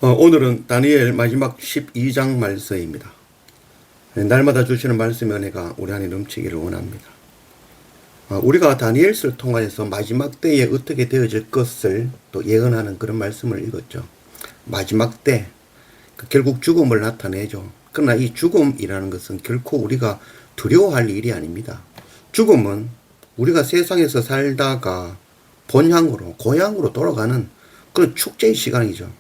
오늘은 다니엘 마지막 12장 말씀입니다. 날마다 주시는 말씀의 은혜가 우리 안에 넘치기를 원합니다. 우리가 다니엘서를 통하여서 마지막 때에 어떻게 되어질 것을 또 예언하는 그런 말씀을 읽었죠. 마지막 때, 결국 죽음을 나타내죠. 그러나 이 죽음이라는 것은 결코 우리가 두려워할 일이 아닙니다. 죽음은 우리가 세상에서 살다가 본향으로, 고향으로 돌아가는 그런 축제의 시간이죠.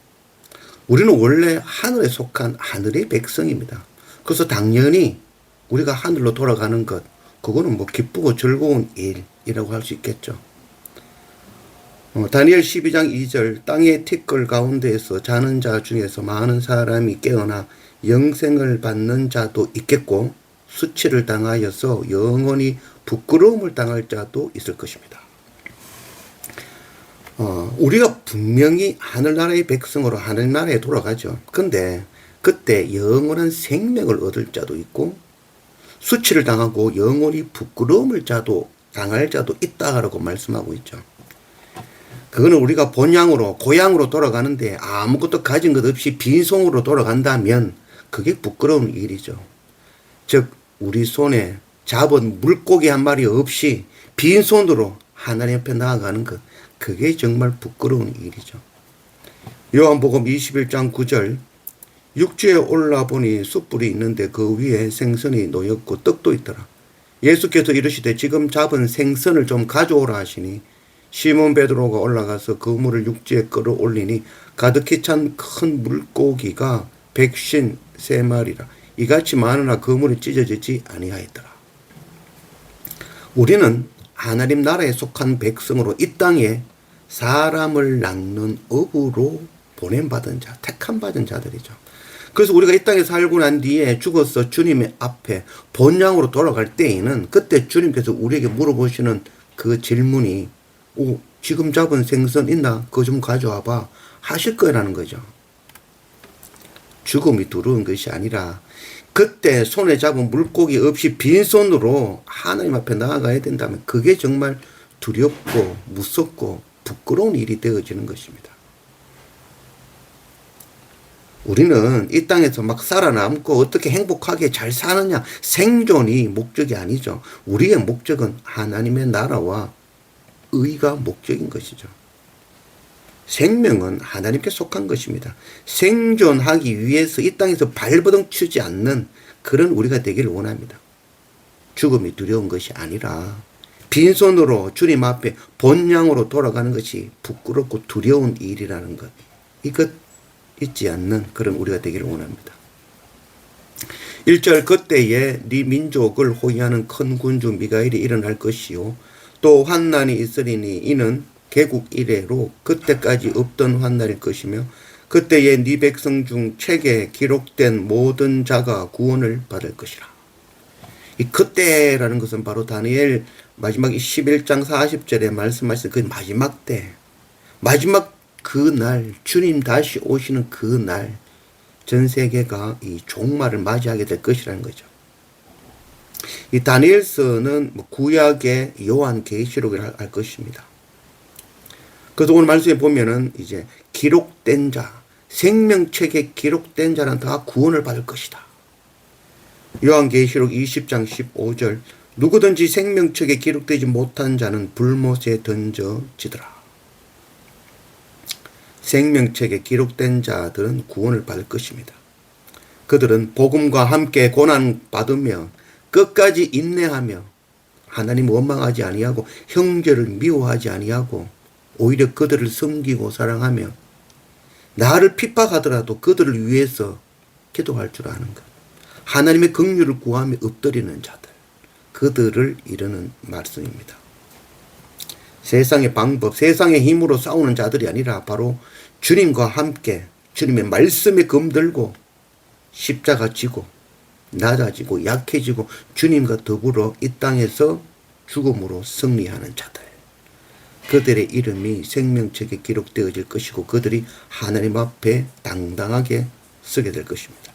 우리는 원래 하늘에 속한 하늘의 백성입니다. 그래서 당연히 우리가 하늘로 돌아가는 것, 그거는 기쁘고 즐거운 일이라고 할 수 있겠죠. 다니엘 12장 2절, 땅의 티끌 가운데에서 자는 자 중에서 많은 사람이 깨어나 영생을 받는 자도 있겠고 수치를 당하여서 영원히 부끄러움을 당할 자도 있을 것입니다. 우리가 분명히 하늘나라의 백성으로 하늘나라에 돌아가죠. 근데 그때 영원한 생명을 얻을 자도 있고 수치를 당하고 영원히 부끄러움을 당할 자도 있다라고 말씀하고 있죠. 그거는 우리가 본향으로 고향으로 돌아가는데 아무것도 가진 것 없이 빈손으로 돌아간다면 그게 부끄러운 일이죠. 즉 우리 손에 잡은 물고기 한 마리 없이 빈손으로 하나님 앞에 나아가는 것, 그게 정말 부끄러운 일이죠. 요한복음 21장 9절, 육지에 올라보니 숯불이 있는데 그 위에 생선이 놓였고 떡도 있더라. 예수께서 이르시되 지금 잡은 생선을 좀 가져오라 하시니 시몬 베드로가 올라가서 그물을 육지에 끌어올리니 가득히 찬 큰 물고기가 153마리라. 이같이 많으나 그물이 찢어지지 아니하였더라. 우리는 하나님 나라에 속한 백성으로 이 땅에 사람을 낚는 업으로 보냄받은 자, 택함받은 자들이죠. 그래서 우리가 이 땅에 살고 난 뒤에 죽어서 주님의 앞에 본향으로 돌아갈 때에는 그때 주님께서 우리에게 물어보시는 그 질문이 지금 잡은 생선 있나? 그거 좀 가져와봐 하실 거라는 거죠. 죽음이 두려운 것이 아니라 그때 손에 잡은 물고기 없이 빈손으로 하나님 앞에 나아가야 된다면 그게 정말 두렵고 무섭고 부끄러운 일이 되어지는 것입니다. 우리는 이 땅에서 막 살아남고 어떻게 행복하게 잘 사느냐, 생존이 목적이 아니죠. 우리의 목적은 하나님의 나라와 의가 목적인 것이죠. 생명은 하나님께 속한 것입니다. 생존하기 위해서 이 땅에서 발버둥 치지 않는 그런 우리가 되기를 원합니다. 죽음이 두려운 것이 아니라 빈손으로 주님 앞에 본향으로 돌아가는 것이 부끄럽고 두려운 일이라는 것, 이것 잊지 않는 그런 우리가 되기를 원합니다. 1절, 그때에 네 민족을 호위하는 큰 군주 미가엘이 일어날 것이요 또 환난이 있으리니 이는 개국 이래로 그때까지 없던 환난일 것이며 그때에 네 백성 중 책에 기록된 모든 자가 구원을 받을 것이라. 이 그때라는 것은 바로 다니엘 마지막 11장 40절에 말씀하신 그 마지막 때, 마지막 그 날, 주님 다시 오시는 그 날, 전 세계가 이 종말을 맞이하게 될 것이라는 거죠. 이 다니엘서는 구약의 요한계시록을 할 것입니다. 그래서 오늘 말씀에 보면은 이제 기록된 자, 생명책에 기록된 자는 다 구원을 받을 것이다. 요한계시록 20장 15절, 누구든지 생명책에 기록되지 못한 자는 불못에 던져지더라. 생명책에 기록된 자들은 구원을 받을 것입니다. 그들은 복음과 함께 고난 받으며 끝까지 인내하며 하나님 원망하지 아니하고 형제를 미워하지 아니하고 오히려 그들을 섬기고 사랑하며 나를 핍박하더라도 그들을 위해서 기도할 줄 아는 것, 하나님의 긍휼을 구하며 엎드리는 자들, 그들을 이르는 말씀입니다. 세상의 방법, 세상의 힘으로 싸우는 자들이 아니라 바로 주님과 함께 주님의 말씀에 검들고 십자가 지고 낮아지고 약해지고 주님과 더불어 이 땅에서 죽음으로 승리하는 자들, 그들의 이름이 생명책에 기록되어질 것이고 그들이 하나님 앞에 당당하게 서게 될 것입니다.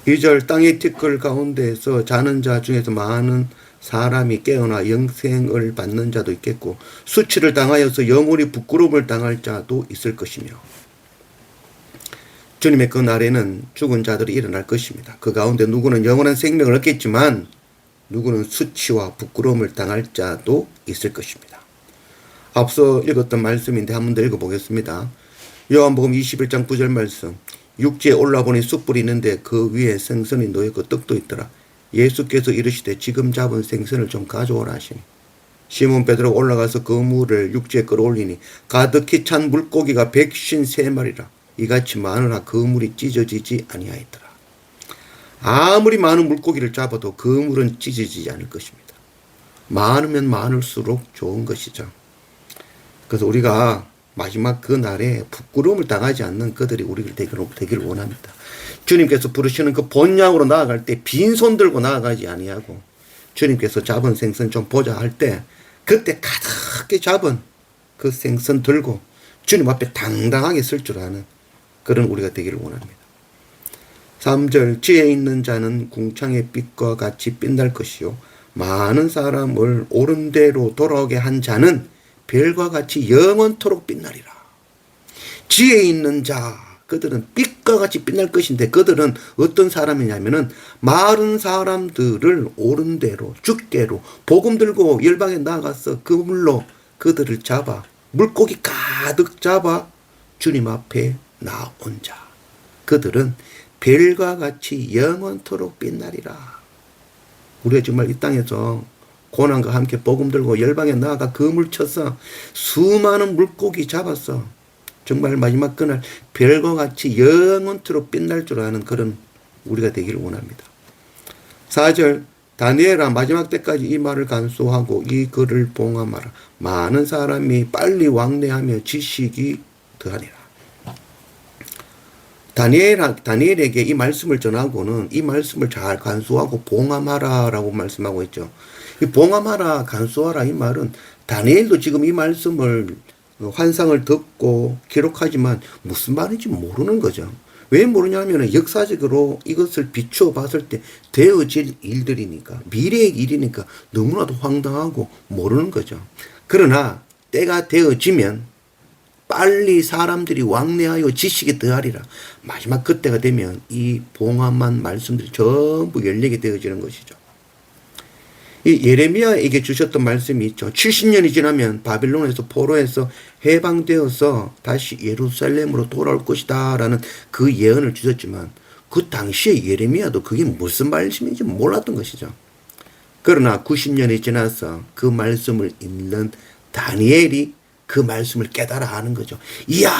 2절, 땅의 티끌 가운데에서 자는 자 중에서 많은 사람이 깨어나 영생을 받는 자도 있겠고 수치를 당하여서 영원히 부끄러움을 당할 자도 있을 것이며, 주님의 그 날에는 죽은 자들이 일어날 것입니다. 그 가운데 누구는 영원한 생명을 얻겠지만 누구는 수치와 부끄러움을 당할 자도 있을 것입니다. 앞서 읽었던 말씀인데 한 번 더 읽어보겠습니다. 요한복음 21장 9절 말씀. 육지에 올라보니 숯불이 있는데 그 위에 생선이 놓여있고 떡도 있더라. 예수께서 이르시되 지금 잡은 생선을 좀 가져오라 하시니 시몬 베드로가 올라가서 그 물을 육지에 끌어올리니 가득히 찬 물고기가 153마리라. 이같이 많으나 그 물이 찢어지지 아니하였더라. 아무리 많은 물고기를 잡아도 그 물은 찢어지지 않을 것입니다. 많으면 많을수록 좋은 것이죠. 그래서 우리가 마지막 그 날에 부끄러움을 당하지 않는 그들이 우리를 되기를 원합니다. 주님께서 부르시는 그 본향으로 나아갈 때 빈손 들고 나아가지 아니하고 주님께서 잡은 생선 좀 보자 할 때 그때 가득히 잡은 그 생선 들고 주님 앞에 당당하게 설 줄 아는 그런 우리가 되기를 원합니다. 3절 지혜 있는 자는 궁창의 빛과 같이 빛날 것이요 많은 사람을 옳은 대로 돌아오게 한 자는 별과 같이 영원토록 빛나리라. 지혜 있는 자 그들은 빛과 같이 빛날 것인데 그들은 어떤 사람이냐면은 많은 사람들을 옳은 대로 주께로 복음 들고 열방에 나가서 그 물로 그들을 잡아 물고기 가득 잡아 주님 앞에 나온 자 그들은 별과 같이 영원토록 빛나리라. 우리가 정말 이 땅에서 고난과 함께 복음 들고 열방에 나아가 그물 쳐서 수많은 물고기 잡았어. 정말 마지막 그날 별과 같이 영원토록 빛날 줄 아는 그런 우리가 되기를 원합니다. 4절 다니엘아 마지막 때까지 이 말을 간수하고 이 글을 봉함하라. 많은 사람이 빨리 왕래하며 지식이 더하리라. 다니엘에게 이 말씀을 전하고는 이 말씀을 잘 간수하고 봉함하라 라고 말씀하고 있죠. 이 봉함하라 간수하라 이 말은 다니엘도 지금 이 말씀을 환상을 듣고 기록하지만 무슨 말인지 모르는 거죠. 왜 모르냐면 역사적으로 이것을 비추어 봤을 때 되어질 일들이니까 미래의 일이니까 너무나도 황당하고 모르는 거죠. 그러나 때가 되어지면 빨리 사람들이 왕래하여 지식이 더하리라. 마지막 그때가 되면 이 봉함한 말씀들이 전부 열리게 되어지는 것이죠. 이 예레미야에게 주셨던 말씀이 있죠. 70년이 지나면 바빌론에서 포로에서 해방되어서 다시 예루살렘으로 돌아올 것이다 라는 그 예언을 주셨지만 그 당시에 예레미야도 그게 무슨 말씀인지 몰랐던 것이죠. 그러나 90년이 지나서 그 말씀을 읽는 다니엘이 그 말씀을 깨달아 하는 거죠. 이야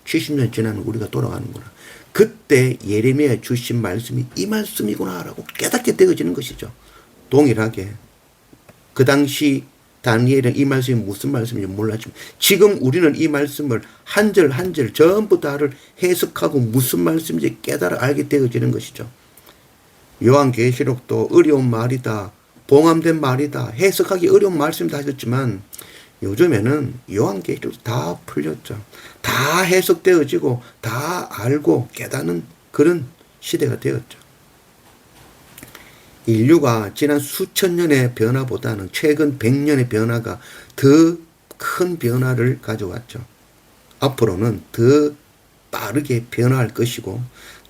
70년 지나면 우리가 돌아가는구나. 그때 예레미야 주신 말씀이 이 말씀이구나 라고 깨닫게 되어지는 것이죠. 동일하게 그 당시 다니엘은 이 말씀이 무슨 말씀인지 몰랐지만 지금 우리는 이 말씀을 한 절 한 절 전부 다를 해석하고 무슨 말씀인지 깨달아 알게 되어지는 것이죠. 요한계시록도 어려운 말이다, 봉함된 말이다, 해석하기 어려운 말씀이다 하셨지만 요즘에는 요한계시록 다 풀렸죠. 다 해석되어지고 다 알고 깨닫는 그런 시대가 되었죠. 인류가 지난 수천 년의 변화보다는 최근 100년의 변화가 더 큰 변화를 가져왔죠. 앞으로는 더 빠르게 변화할 것이고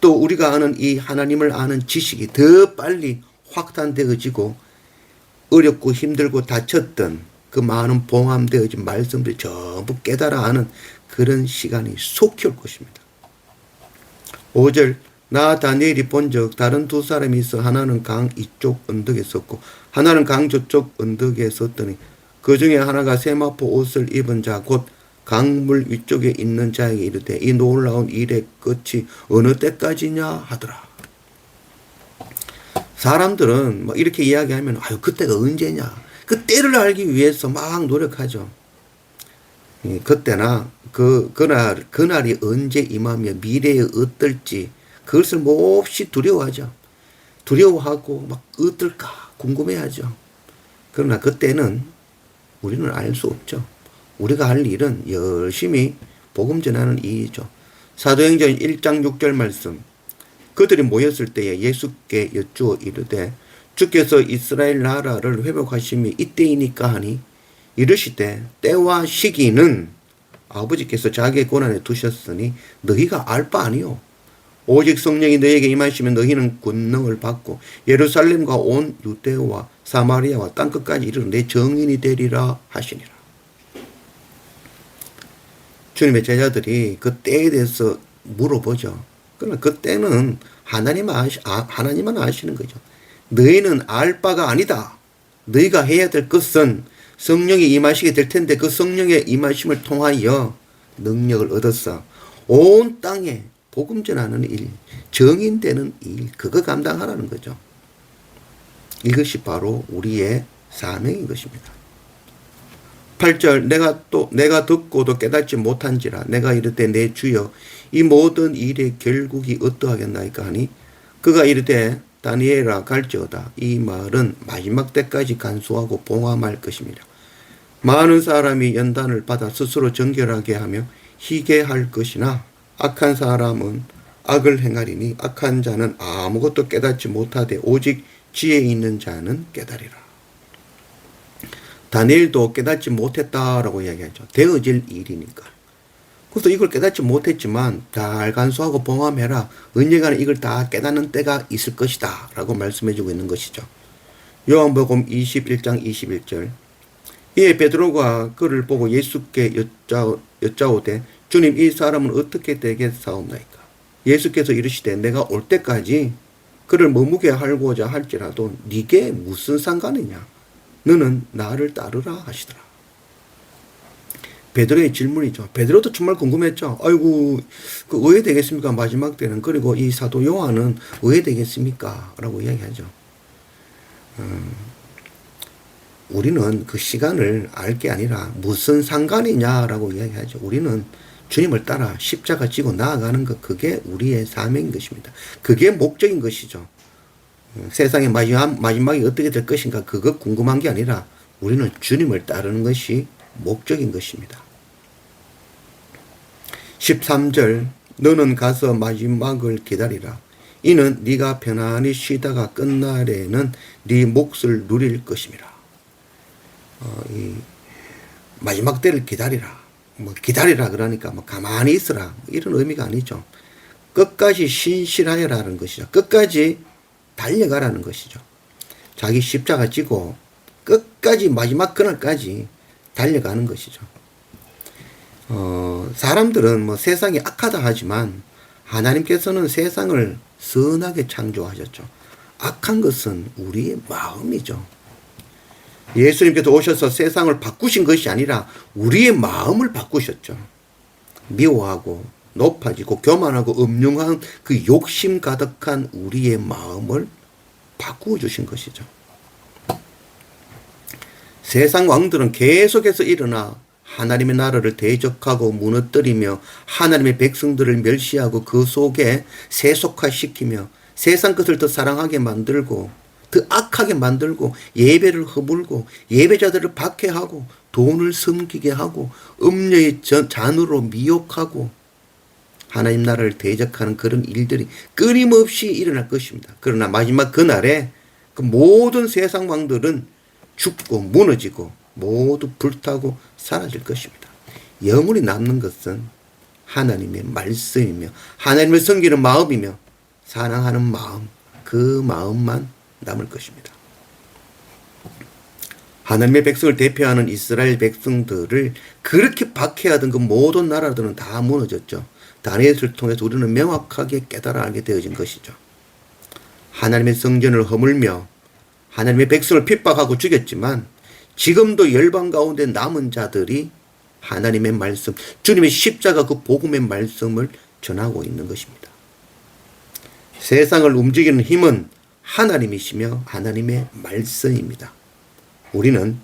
또 우리가 아는 이 하나님을 아는 지식이 더 빨리 확산되어지고 어렵고 힘들고 다쳤던 그 많은 봉함되어진 말씀들이 전부 깨달아 아는 그런 시간이 속히 올 것입니다. 5절 나 다니엘이 본즉 다른 두 사람이 있어 하나는 강 이쪽 언덕에 섰고 하나는 강 저쪽 언덕에 섰더니 그 중에 하나가 세마포 옷을 입은 자 곧 강물 위쪽에 있는 자에게 이르되 이 놀라운 일의 끝이 어느 때까지냐 하더라. 사람들은 막 이렇게 이야기하면 아유 그때가 언제냐 그 때를 알기 위해서 막 노력하죠. 그때나 그날이 언제 임하며 미래에 어떨지 그것을 몹시 두려워하죠. 두려워하고 막 어떨까 궁금해하죠. 그러나 그때는 우리는 알 수 없죠. 우리가 할 일은 열심히 복음 전하는 일이죠. 사도행전 1장 6절 말씀 그들이 모였을 때에 예수께 여쭈어 이르되 주께서 이스라엘 나라를 회복하심이 이때이니까 하니 이르시되 때와 시기는 아버지께서 자기의 권한에 두셨으니 너희가 알 바 아니요. 오직 성령이 너희에게 임하시면 너희는 권능을 받고 예루살렘과 온 유대와 사마리아와 땅끝까지 이르러 내 증인이 되리라 하시니라. 주님의 제자들이 그 때에 대해서 물어보죠. 그러나 그 때는 하나님만 아시는 거죠. 너희는 알 바가 아니다. 너희가 해야 될 것은 성령이 임하시게 될 텐데 그 성령의 임하심을 통하여 능력을 얻어서 온 땅에 복음 전하는 일, 정인되는 일, 그거 감당하라는 거죠. 이것이 바로 우리의 사명인 것입니다. 8절 내가 듣고도 깨닫지 못한지라 내가 이르되 내 주여 이 모든 일의 결국이 어떠하겠나이까 하니 그가 이르되 다니엘아 갈지어다. 이 말은 마지막 때까지 간수하고 봉함할 것입니다. 많은 사람이 연단을 받아 스스로 정결하게 하며 희게 할 것이나 악한 사람은 악을 행하리니 악한 자는 아무것도 깨닫지 못하되 오직 지혜 있는 자는 깨달으리라. 다니엘도 깨닫지 못했다라고 이야기하죠. 되어질 일이니까. 그래서 이걸 깨닫지 못했지만 잘 간수하고 봉함해라. 언젠가는 이걸 다 깨닫는 때가 있을 것이다 라고 말씀해주고 있는 것이죠. 요한복음 21장 21절 이에 베드로가 그를 보고 예수께 여짜오되 주님 이 사람은 어떻게 되겠사옵나이까. 예수께서 이르시되 내가 올 때까지 그를 머무게 하고자 할지라도 네게 무슨 상관이냐. 너는 나를 따르라 하시더라. 베드로의 질문이죠. 베드로도 정말 궁금했죠. 아이고 그 왜 되겠습니까? 마지막 때는. 그리고 이 사도 요한은 왜 되겠습니까? 라고 이야기하죠. 우리는 그 시간을 알 게 아니라 무슨 상관이냐라고 이야기하죠. 우리는 주님을 따라 십자가 지고 나아가는 것, 그게 우리의 사명인 것입니다. 그게 목적인 것이죠. 세상의 마지막이 어떻게 될 것인가 그거 궁금한 게 아니라 우리는 주님을 따르는 것이 목적인 것입니다. 13절 너는 가서 마지막을 기다리라. 이는 네가 편안히 쉬다가 끝날에는 네 몫을 누릴 것임이라. 이 마지막 때를 기다리라. 기다리라 그러니까 가만히 있으라 이런 의미가 아니죠. 끝까지 신실하여라는 것이죠. 끝까지 달려가라는 것이죠. 자기 십자가 지고 끝까지 마지막 그날까지 달려가는 것이죠. 사람들은 세상이 악하다 하지만 하나님께서는 세상을 선하게 창조하셨죠. 악한 것은 우리의 마음이죠. 예수님께서 오셔서 세상을 바꾸신 것이 아니라 우리의 마음을 바꾸셨죠. 미워하고 높아지고 교만하고 음흉한 그 욕심 가득한 우리의 마음을 바꾸어 주신 것이죠. 세상 왕들은 계속해서 일어나 하나님의 나라를 대적하고 무너뜨리며 하나님의 백성들을 멸시하고 그 속에 세속화시키며 세상 것을 더 사랑하게 만들고 더 악하게 만들고 예배를 허물고 예배자들을 박해하고 돈을 섬기게 하고 음녀의 잔으로 미혹하고 하나님 나라를 대적하는 그런 일들이 끊임없이 일어날 것입니다. 그러나 마지막 그날에 그 모든 세상 왕들은 죽고 무너지고 모두 불타고 사라질 것입니다. 영원히 남는 것은 하나님의 말씀이며 하나님을 섬기는 마음이며 사랑하는 마음, 그 마음만 남을 것입니다. 하나님의 백성을 대표하는 이스라엘 백성들을 그렇게 박해하던 그 모든 나라들은 다 무너졌죠. 다니엘을 통해서 우리는 명확하게 깨달아 알게 되어진 것이죠. 하나님의 성전을 허물며 하나님의 백성을 핍박하고 죽였지만 지금도 열방 가운데 남은 자들이 하나님의 말씀, 주님의 십자가 그 복음의 말씀을 전하고 있는 것입니다. 세상을 움직이는 힘은 하나님이시며 하나님의 말씀입니다. 우리는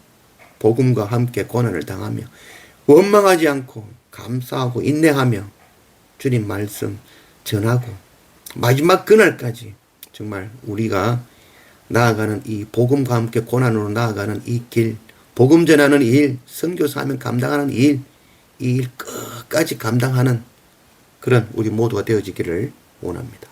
복음과 함께 고난을 당하며 원망하지 않고 감사하고 인내하며 주님 말씀 전하고 마지막 그날까지 정말 우리가 나아가는 이 복음과 함께 고난으로 나아가는 이 길, 복음 전하는 일, 선교 사명 감당하는 이 일 끝까지 감당하는 그런 우리 모두가 되어지기를 원합니다.